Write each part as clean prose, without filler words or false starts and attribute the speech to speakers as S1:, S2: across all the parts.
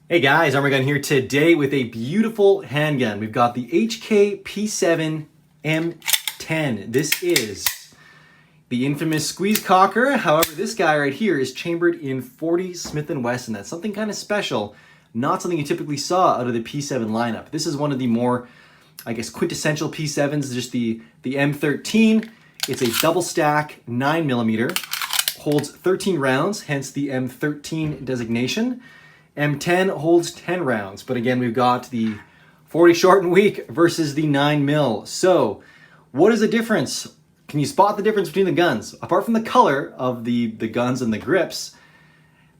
S1: Hey guys, Arm&Gun here today with a beautiful handgun. We've got the HK P7 M10. This is the infamous squeeze cocker. However, this guy right here is chambered in 40 Smith & Wesson. That's something kind of special, not something you typically saw out of the P7 lineup. This is one of the more, I guess, quintessential P7s, just the M13. It's a double stack 9mm, holds 13 rounds, hence the M13 designation. M10 holds 10 rounds, but again, we've got the 40 short and weak versus the 9mm. So, what is the difference? Can you spot the difference between the guns? Apart from the color of the guns and the grips,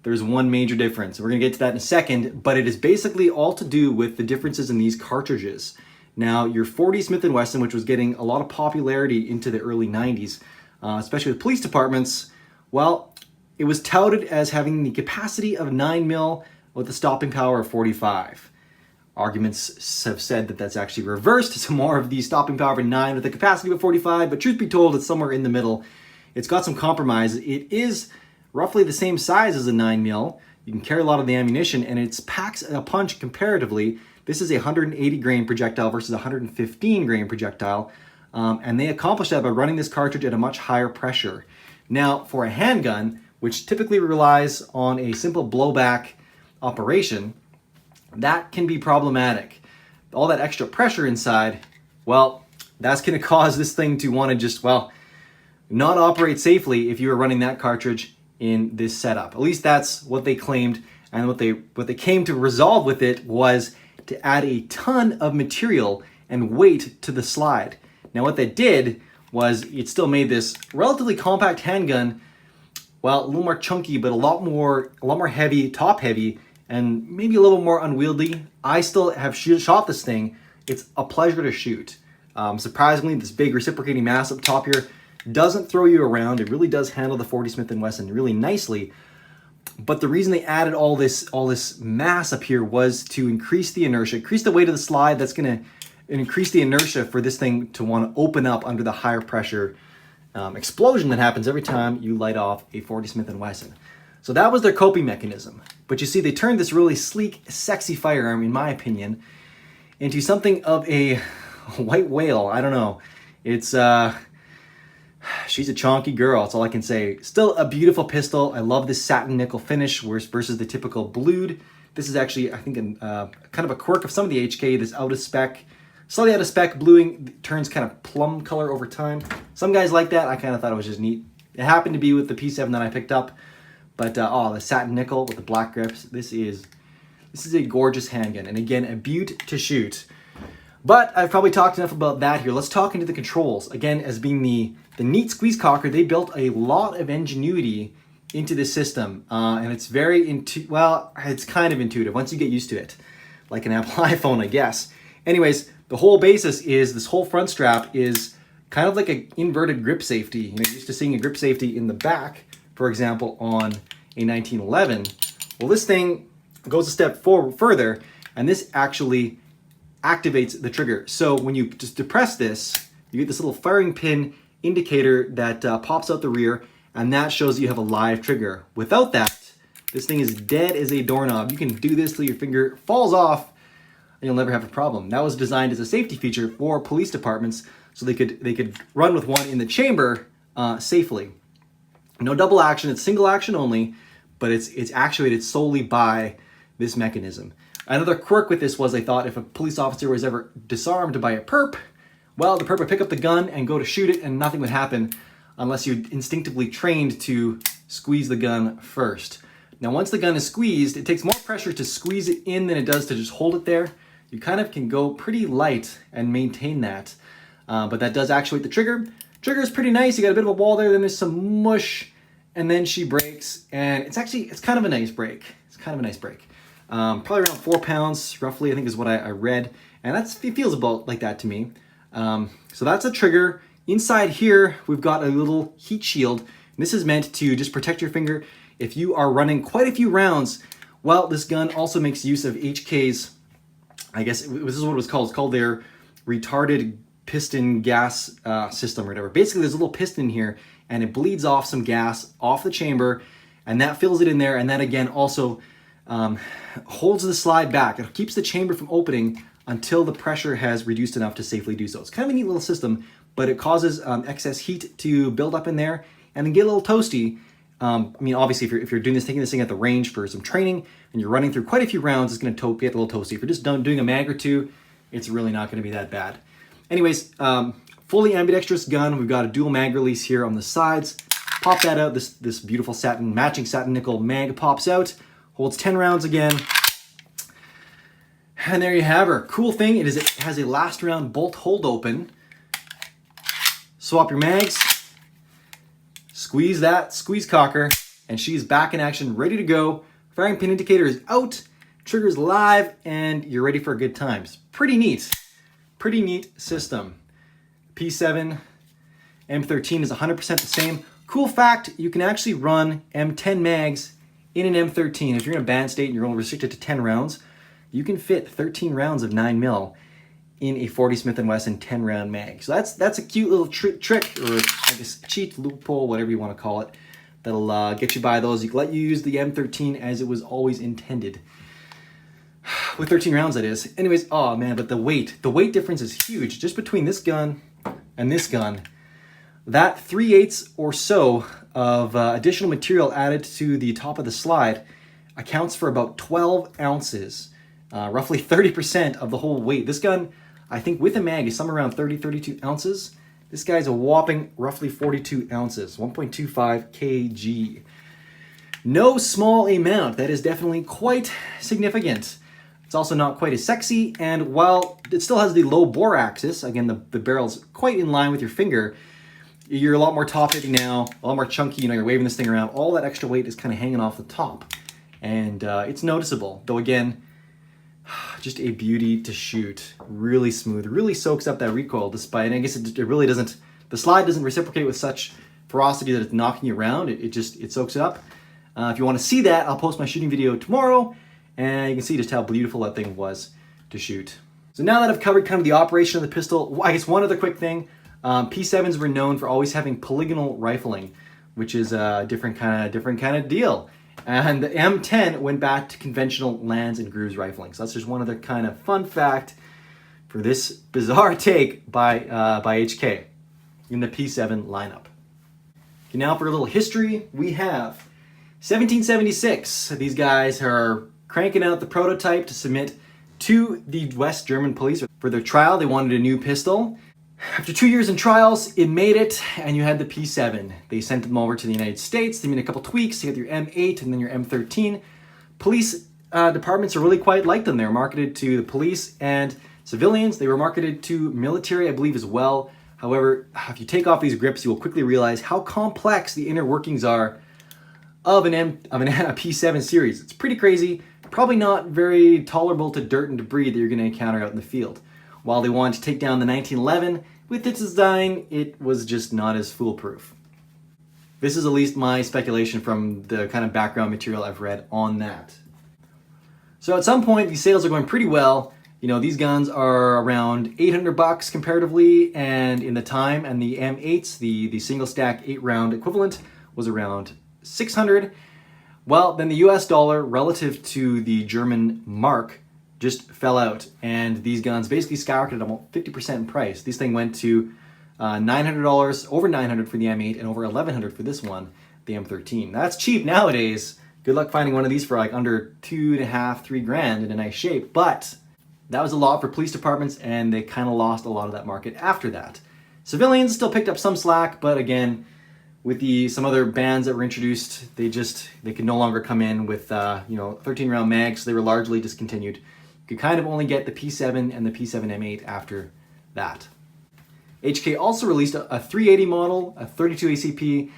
S1: there's one major difference. We're gonna get to that in a second, but it is basically all to do with the differences in these cartridges. Now, your 40 Smith & Wesson, which was getting a lot of popularity into the early 90s, especially with police departments, well, it was touted as having the capacity of 9mm with a stopping power of 45. Arguments have said that that's actually reversed. It's more of the stopping power of 9 with a capacity of 45, but truth be told, it's somewhere in the middle. It's got some compromise. It is roughly the same size as a 9mm. You can carry a lot of the ammunition, and it packs a punch comparatively. This is a 180 grain projectile versus a 115 grain projectile, and they accomplished that by running this cartridge at a much higher pressure. Now, for a handgun, which typically relies on a simple blowback operation, that can be problematic. All that extra pressure inside, well, that's going to cause this thing to want to just, well, not operate safely if you were running that cartridge in this setup. At least that's what they claimed, and what they came to resolve with it was to add a ton of material and weight to the slide. Now what that did was it still made this relatively compact handgun, well, a little more chunky, but a lot more heavy, top heavy, and maybe a little more unwieldy. I still have shot this thing. It's a pleasure to shoot. Surprisingly, this big reciprocating mass up top here doesn't throw you around. It really does handle the 40 Smith & Wesson really nicely. But the reason they added all this mass up here was to increase the inertia, increase the weight of the slide. That's going to increase the inertia for this thing to want to open up under the higher pressure explosion that happens every time you light off a 40 Smith & Wesson. So that was their coping mechanism. But you see, they turned this really sleek, sexy firearm, in my opinion, into something of a white whale. I don't know. It's, she's a chonky girl, that's all I can say. Still a beautiful pistol. I love this satin nickel finish versus the typical blued. This is actually, I think, kind of a quirk of some of the HK, this out of spec, slightly out of spec bluing turns kind of plum color over time. Some guys like that. I kind of thought it was just neat. It happened to be with the P7 that I picked up. But the satin nickel with the black grips, this is a gorgeous handgun, and again, a beaut to shoot. But I've probably talked enough about that here. Let's talk into the controls. Again, as being the neat squeeze cocker, they built a lot of ingenuity into this system, and it's very well, it's kind of intuitive once you get used to it, like an Apple iPhone, I guess. Anyways, the whole basis is this whole front strap is kind of like an inverted grip safety. You know, you're used to seeing a grip safety in the back, for example, on a 1911. Well, this thing goes a step further, and this actually activates the trigger. So when you just depress this, you get this little firing pin indicator that pops out the rear, and that shows that you have a live trigger. Without that, this thing is dead as a doorknob. You can do this till your finger falls off, and you'll never have a problem. That was designed as a safety feature for police departments, so they could run with one in the chamber safely. No double action, it's single action only, but it's actuated solely by this mechanism. Another quirk with this was, I thought, if a police officer was ever disarmed by a perp, well, the perp would pick up the gun and go to shoot it, and nothing would happen unless you instinctively trained to squeeze the gun first. Now, once the gun is squeezed, it takes more pressure to squeeze it in than it does to just hold it there. You kind of can go pretty light and maintain that, but that does actuate the trigger. Trigger is pretty nice. You got a bit of a wall there, then there's some mush, and then she breaks, and it's kind of a nice break. It's kind of a nice break. Probably around 4 pounds, roughly, I think is what I read, and it feels about like that to me. So that's a trigger. Inside here, we've got a little heat shield. And this is meant to just protect your finger if you are running quite a few rounds. Well, this gun also makes use of HK's, I guess this is what it was called. It's called their retarded piston gas system or whatever. Basically, there's a little piston here, and it bleeds off some gas off the chamber, and that fills it in there, and that again also holds the slide back. It keeps the chamber from opening until the pressure has reduced enough to safely do so. It's kind of a neat little system, but it causes excess heat to build up in there and then get a little toasty. I mean, obviously, if you're doing this, taking this thing at the range for some training and you're running through quite a few rounds, it's going to get a little toasty. If you're just doing a mag or two, it's really not going to be that bad. Anyways, fully ambidextrous gun. We've got a dual mag release here on the sides. Pop that out. This beautiful satin, matching satin nickel mag pops out. Holds 10 rounds again. And there you have her. Cool thing, it has a last round bolt hold open. Swap your mags. Squeeze that squeeze cocker, and she's back in action, ready to go. Firing pin indicator is out, trigger's live, and you're ready for good times. Pretty neat system. P7 M13 is 100% the same. Cool fact, you can actually run M10 mags in an M13. If you're in a band state and you're only restricted to 10 rounds, you can fit 13 rounds of 9mm in a 40 Smith & Wesson 10-round mag. So that's a cute little trick, or I guess cheat, loophole, whatever you want to call it, that'll get you by those. Let you use the M13 as it was always intended. With 13 rounds, that is. Anyways, oh man, but the weight difference is huge. Just between this gun and this gun, that 3/8 or so of additional material added to the top of the slide accounts for about 12 ounces. Roughly 30% of the whole weight. This gun, I think with a mag, is somewhere around 32 ounces. This guy's a whopping roughly 42 ounces, 1.25 kg. No small amount. That is definitely quite significant. It's also not quite as sexy, and while it still has the low bore axis, again, the barrel's quite in line with your finger, you're a lot more top heavy now, a lot more chunky, you're waving this thing around. All that extra weight is kind of hanging off the top, and it's noticeable. Though again, just a beauty to shoot. Really smooth, really soaks up that recoil despite, and I guess it really doesn't, the slide doesn't reciprocate with such ferocity that it's knocking you around. It soaks it up. If you want to see that, I'll post my shooting video tomorrow, and you can see just how beautiful that thing was to shoot. So now that I've covered kind of the operation of the pistol, I guess one other quick thing. P7s were known for always having polygonal rifling, which is a different kind of deal. And the M10 went back to conventional lands and grooves rifling. So that's just one other kind of fun fact for this bizarre take by HK in the P7 lineup. Okay, now for a little history, we have 1776. These guys are cranking out the prototype to submit to the West German police for their trial. They wanted a new pistol. After 2 years in trials, it made it, and you had the P7. They sent them over to the United States. They made a couple tweaks. You had your M8 and then your M13. Police departments are really quite like them. They were marketed to the police and civilians. They were marketed to military, I believe, as well. However, if you take off these grips, you will quickly realize how complex the inner workings are of a P7 series. It's pretty crazy. Probably not very tolerable to dirt and debris that you're going to encounter out in the field. While they wanted to take down the 1911, with its design, it was just not as foolproof. This is at least my speculation from the kind of background material I've read on that. So at some point, these sales are going pretty well. These guns are around $800 comparatively, and in the time, and the M8s, the single stack 8-round equivalent, was around $600. Well, then the US dollar relative to the German mark just fell out, and these guns basically skyrocketed about 50% in price. This thing went to $900, over $900 for the M8, and over $1,100 for this one, the M13. That's cheap nowadays. Good luck finding one of these for like under $2.5, $3 grand in a nice shape, but that was a lot for police departments, and they kind of lost a lot of that market after that. Civilians still picked up some slack, but again, with some other bands that were introduced, they could no longer come in with 13-round mags, so they were largely discontinued. You could kind of only get the P7 and the P7 M8 after that. HK also released a 380 model, a 32 ACP,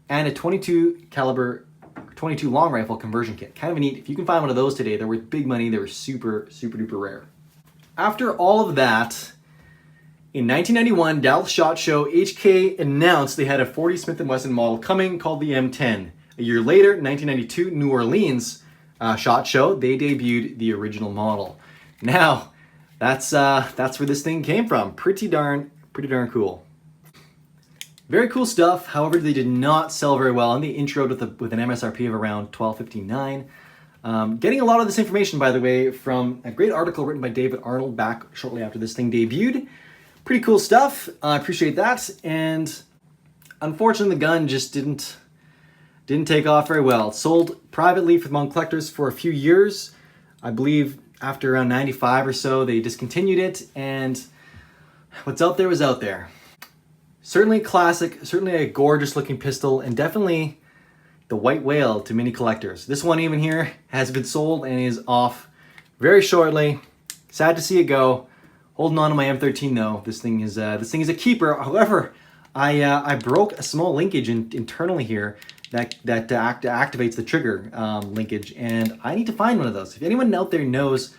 S1: and a 22 caliber, 22 long rifle conversion kit. Kind of neat. If you can find one of those today, they're worth big money. They were super, super duper rare. After all of that, in 1991, Dallas SHOT Show, HK announced they had a 40 Smith & Wesson model coming called the M10. A year later, 1992, New Orleans SHOT Show, they debuted the original model. Now, that's where this thing came from. Pretty darn cool. Very cool stuff. However, they did not sell very well, and they introed with an MSRP of around $12.59. Getting a lot of this information, by the way, from a great article written by David Arnold back shortly after this thing debuted. Pretty cool stuff. I appreciate that. And unfortunately, the gun just didn't take off very well. It sold privately among collectors for a few years. I believe after around 95 or so, they discontinued it, and what's out there was out there. Certainly classic, certainly a gorgeous looking pistol, and definitely the white whale to many collectors. This one even here has been sold and is off very shortly. Sad to see it go. Holding on to my M13 though. This thing is a keeper. However, I broke a small linkage internally here that activates the trigger linkage, and I need to find one of those. If anyone out there knows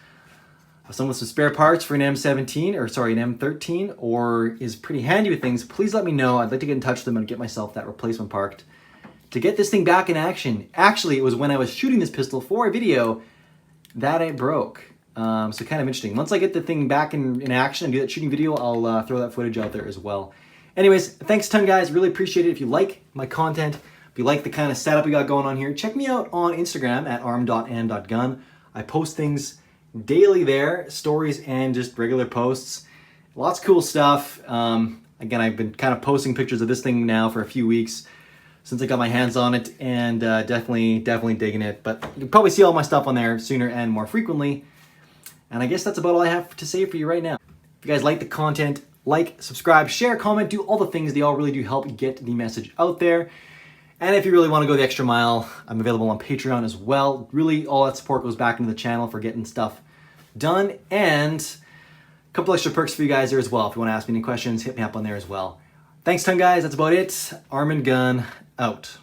S1: someone with some spare parts for an M17, or sorry, an M13, or is pretty handy with things, please let me know. I'd like to get in touch with them and get myself that replacement part to get this thing back in action. Actually, it was when I was shooting this pistol for a video that it broke. So kind of interesting. Once I get the thing back in action and do that shooting video, I'll throw that footage out there as well. Anyways, thanks a ton, guys. Really appreciate it. If you like my content, if you like the kind of setup we got going on here, check me out on Instagram at arm.and.gun. I post things daily there, stories and just regular posts. Lots of cool stuff. Again, I've been kind of posting pictures of this thing now for a few weeks since I got my hands on it, and definitely digging it. But you'll probably see all my stuff on there sooner and more frequently. And I guess that's about all I have to say for you right now. If you guys like the content, like, subscribe, share, comment, do all the things. They all really do help get the message out there. And if you really want to go the extra mile, I'm available on Patreon as well. Really, all that support goes back into the channel for getting stuff done. And a couple extra perks for you guys there as well. If you want to ask me any questions, hit me up on there as well. Thanks a ton, guys. That's about it. Arm and Gun out.